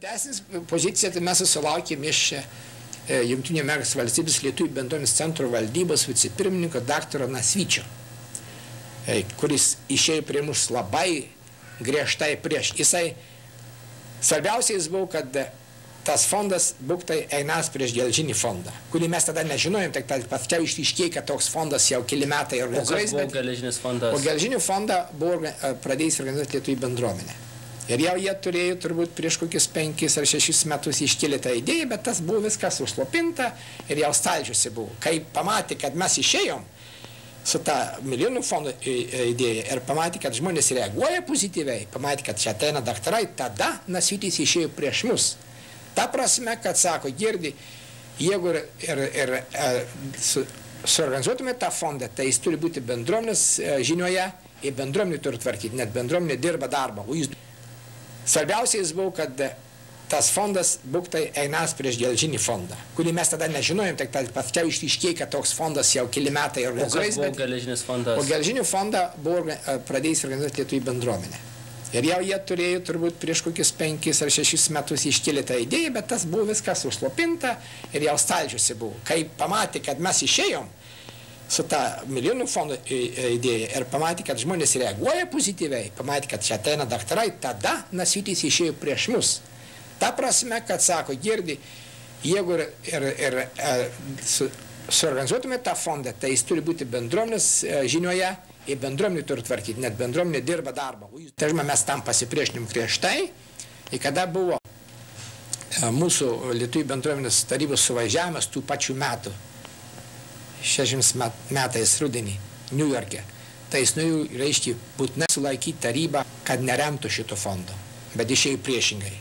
Tęsiant poziciją, tai mes susilaukėme iš Jungtinių Amerikos valstybės Lietuvių bendruomenės centro valdybos vicepirmininko daktaro Nasvyčio, kuris išėjo prie mus labai griežtai prieš. Svarbiausia jis buvo, kad tas fondas būktai einas prieš Gelžinį fondą, kurį mes tada nežinojom, tik paskiau išryškėjo, kad toks fondas jau keli metai organizuojas. O kas buvo Gelžinis fondas? O Gelžinį fondą buvo pradėjęs organizuoti Lietuvių bendruomenė. Ir jau jie turėjo turbūt prieš kokius 5 ar 6 metus iškėlė tą idėją, bet tas buvo viskas užslopinta ir jau stalčiuose buvo. Kai pamatė, kad mes išėjom su tą milijonų fondo idėja ir pamatė, kad žmonės reaguoja pozityviai, pamatė, kad čia ateina daktarai, tada Nasvytis išėjo prieš mus. Ta prasme, kad sako, girdi, jeigu suorganizuotume tą fondą, tai jis turi būti bendruomenės žinioje ir bendruomenė turi tvarkyti, net bendruomenė dirba darbą. Svarbiausia jis buvo, kad tas fondas būktai einas prieš Gelžinį fondą, kurį mes tada nežinojom, tik paskiau išryškėjo, kad toks fondas jau keli metai organizuojas. O kas buvo Gelžinis fondas? O Gelžinį fondą buvo pradėjęs organizuoti Lietuvių bendruomenė. Ir jau jie turėjo turbūt prieš kokius 5 ar 6 metus iškėlė tą idėją, bet tas buvo viskas užslopinta ir jau stalčiuose buvo. Kai pamatė, kad mes išėjom su tą milijonų fondo idėja ir pamatė, kad žmonės reaguoja pozityviai, pamatė, kad čia ateina daktarai, tada Nasvytis išėjo prieš mus. Ta prasme, kad sako, girdi, jeigu suorganizuotume tą fondą, tai jis turi būti bendruomenės žinioje ir bendruomenė turi tvarkyti, net bendruomenė dirba darbą. Tai mes tam pasipriešinim griežtai, ir kada buvo mūsų Lietuvių bendruomenės tarybos suvažiavimas tų pačių metų, 60 metais rudenį New York'e, tai jis reiškia būtinai sulaikyti tarybą, kad neremtų šito fondo, bet išėjo priešingai.